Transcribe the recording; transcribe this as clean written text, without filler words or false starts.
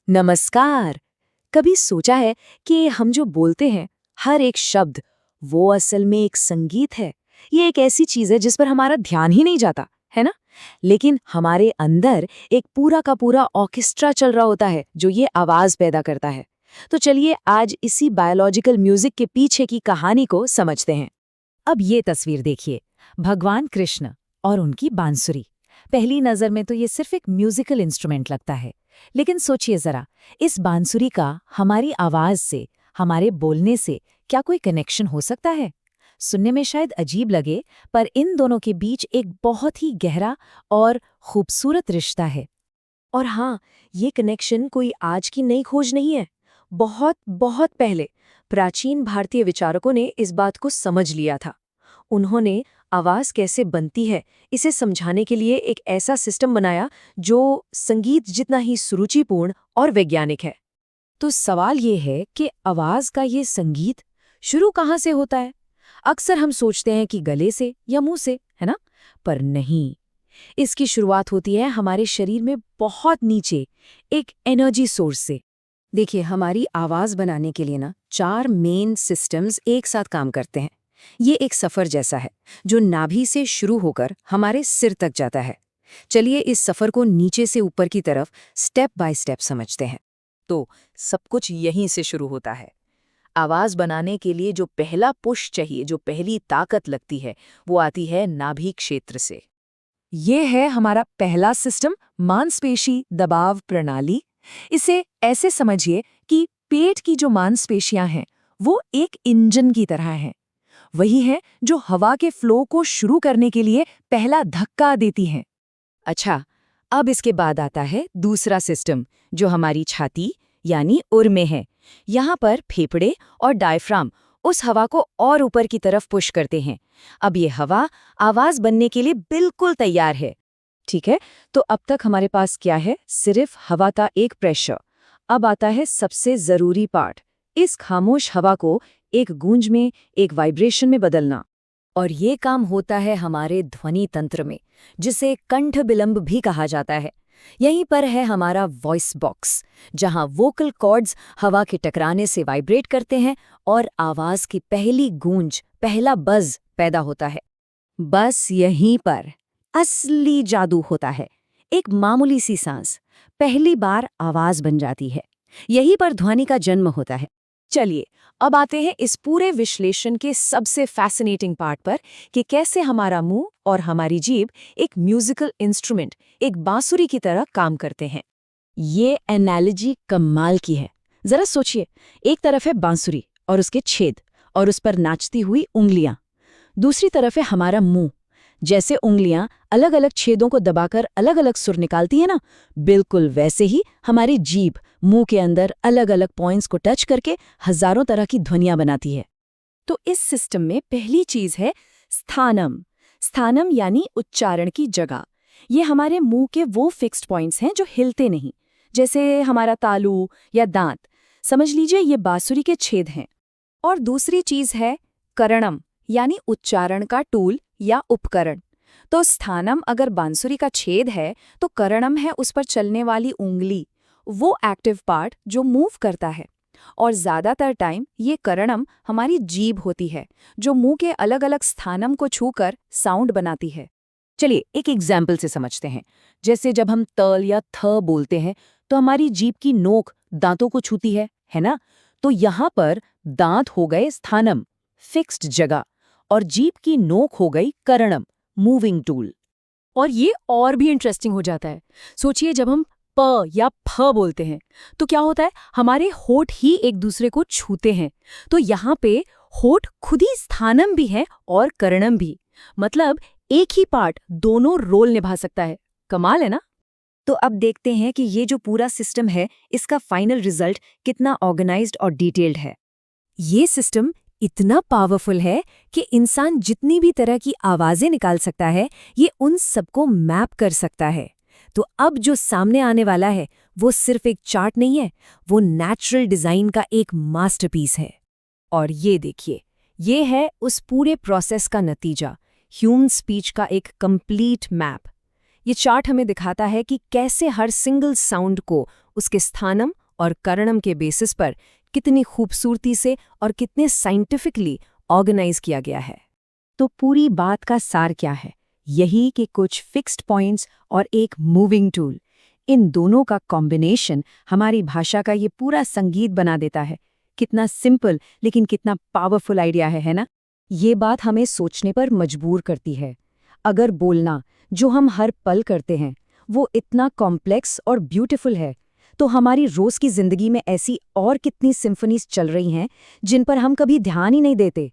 नमस्कार। कभी सोचा है कि हम जो बोलते हैं हर एक शब्द वो असल में एक संगीत है। ये एक ऐसी चीज है जिस पर हमारा ध्यान ही नहीं जाता है ना। लेकिन हमारे अंदर एक पूरा का पूरा ऑर्केस्ट्रा चल रहा होता है जो ये आवाज पैदा करता है। तो चलिए आज इसी बायोलॉजिकल म्यूजिक के पीछे की कहानी को समझते हैं। अब ये तस्वीर देखिए, भगवान कृष्ण और उनकी बांसुरी। पहली नजर में तो ये सिर्फ एक म्यूजिकल इंस्ट्रूमेंट लगता है, लेकिन सोचिए जरा, इस बांसुरी का हमारी आवाज से, हमारे बोलने से क्या कोई कनेक्शन हो सकता है? सुनने में शायद अजीब लगे, पर इन दोनों के बीच एक बहुत ही गहरा और खूबसूरत रिश्ता है। और हाँ, ये कनेक्शन कोई आज की नई खोज नहीं है। बहुत बहुत पहले प्राचीन भारतीय विचारकों ने इस बात को समझ लिया था। उन्होंने आवाज कैसे बनती है इसे समझाने के लिए एक ऐसा सिस्टम बनाया जो संगीत जितना ही सुरुचिपूर्ण और वैज्ञानिक है। तो सवाल ये है कि आवाज का ये संगीत शुरू कहाँ से होता है? अक्सर हम सोचते हैं कि गले से या मुंह से, है ना? पर नहीं, इसकी शुरुआत होती है हमारे शरीर में बहुत नीचे, एक एनर्जी सोर्स से। देखिए, हमारी आवाज बनाने के लिए ना 4 मेन सिस्टम्स एक साथ काम करते हैं। ये एक सफर जैसा है जो नाभि से शुरू होकर हमारे सिर तक जाता है। चलिए इस सफर को नीचे से ऊपर की तरफ स्टेप बाय स्टेप समझते हैं। तो सब कुछ यहीं से शुरू होता है। आवाज बनाने के लिए जो पहला पुश चाहिए, जो पहली ताकत लगती है, वो आती है नाभि क्षेत्र से। ये है हमारा पहला सिस्टम, मांसपेशी दबाव प्रणाली। इसे ऐसे समझिए कि पेट की जो मांसपेशियां हैं वो एक इंजन की तरह हैं। वही है जो हवा के फ्लो को शुरू करने के लिए पहला धक्का देती हैं। अच्छा, अब इसके बाद आता है दूसरा सिस्टम जो हमारी छाती यानी उर में है। यहाँ पर फेफड़े और डायफ्राम उस हवा को और ऊपर की तरफ पुश करते हैं। अब ये हवा आवाज बनने के लिए बिल्कुल तैयार है। ठीक है, तो अब तक हमारे पास क्या है? सिर्फ हवा का एक प्रेशर। अब आता है सबसे जरूरी पार्ट, इस खामोश हवा को एक गूंज में, एक वाइब्रेशन में बदलना। और ये काम होता है हमारे ध्वनि तंत्र में, जिसे कंठ बिलंब भी कहा जाता है। यहीं पर है हमारा वॉइस बॉक्स, जहां वोकल कॉर्ड्स हवा के टकराने से वाइब्रेट करते हैं और आवाज की पहली गूंज, पहला बज पैदा होता है। बस यहीं पर असली जादू होता है। एक मामूली सी सांस पहली बार आवाज बन जाती है। यहीं पर ध्वनि का जन्म होता है। चलिए अब आते हैं इस पूरे विश्लेषण के सबसे फैसिनेटिंग पार्ट पर कि कैसे हमारा मुंह और हमारी जीभ एक म्यूजिकल इंस्ट्रूमेंट, एक बांसुरी की तरह काम करते हैं। ये एनालॉजी कमाल की है। जरा सोचिए, एक तरफ है बांसुरी और उसके छेद और उस पर नाचती हुई उंगलियां। दूसरी तरफ है हमारा मुंह। जैसे उंगलियां अलग अलग छेदों को दबाकर अलग अलग सुर निकालती है ना, बिल्कुल वैसे ही हमारी जीभ मुंह के अंदर अलग अलग पॉइंट्स को टच करके हजारों तरह की ध्वनियां बनाती है। तो इस सिस्टम में पहली चीज है स्थानम। स्थानम यानी उच्चारण की जगह। ये हमारे मुंह के वो फिक्स्ड पॉइंट्स हैं जो हिलते नहीं, जैसे हमारा तालू या दांत। समझ लीजिए ये बांसुरी के छेद हैं। और दूसरी चीज है करणम, यानी उच्चारण का टूल या उपकरण। तो स्थानम अगर बांसुरी का छेद है, तो करणम है उस पर चलने वाली उंगली, वो एक्टिव पार्ट जो मूव करता है। और ज्यादातर टाइम ये करणम हमारी जीभ होती है, जो मुंह के अलग अलग स्थानम को छूकर साउंड बनाती है। चलिए एक एग्जाम्पल से समझते हैं। जैसे जब हम त या थ बोलते हैं तो हमारी जीभ की नोक दांतों को छूती है ना? तो यहाँ पर दांत हो गए स्थानम, फिक्स्ड जगह, और जीभ की नोक हो गई करणम, मूविंग टूल। और ये और भी इंटरेस्टिंग हो जाता है। सोचिए जब हम प या फ बोलते हैं तो क्या होता है, हमारे होठ ही एक दूसरे को छूते हैं। तो यहाँ पे होठ खुद ही स्थानम भी है और करणम भी। मतलब एक ही पार्ट दोनों रोल निभा सकता है। कमाल है ना? तो अब देखते हैं कि ये जो पूरा सिस्टम है, इसका फाइनल रिजल्ट कितना ऑर्गेनाइज्ड और डिटेल्ड है। ये सिस्टम इतना पावरफुल है कि इंसान जितनी भी तरह की आवाजें निकाल सकता है, ये उन सबको मैप कर सकता है। तो अब जो सामने आने वाला है वो सिर्फ एक चार्ट नहीं है, वो नेचुरल डिजाइन का एक मास्टरपीस है। और ये देखिए, ये है उस पूरे प्रोसेस का नतीजा, ह्यूमन स्पीच का एक कंप्लीट मैप। ये चार्ट हमें दिखाता है कि कैसे हर सिंगल साउंड को उसके स्थानम और करणम के बेसिस पर कितनी खूबसूरती से और कितने साइंटिफिकली ऑर्गेनाइज किया गया है। तो पूरी बात का सार क्या है? यही कि कुछ फिक्स्ड पॉइंट्स और एक मूविंग टूल, इन दोनों का कॉम्बिनेशन हमारी भाषा का ये पूरा संगीत बना देता है। कितना सिंपल लेकिन कितना पावरफुल आइडिया है ना? ये बात हमें सोचने पर मजबूर करती है। अगर बोलना, जो हम हर पल करते हैं, वो इतना कॉम्प्लेक्स और ब्यूटीफुल है, तो हमारी रोज की जिंदगी में ऐसी और कितनी सिम्फनीज चल रही हैं जिन पर हम कभी ध्यान ही नहीं देते।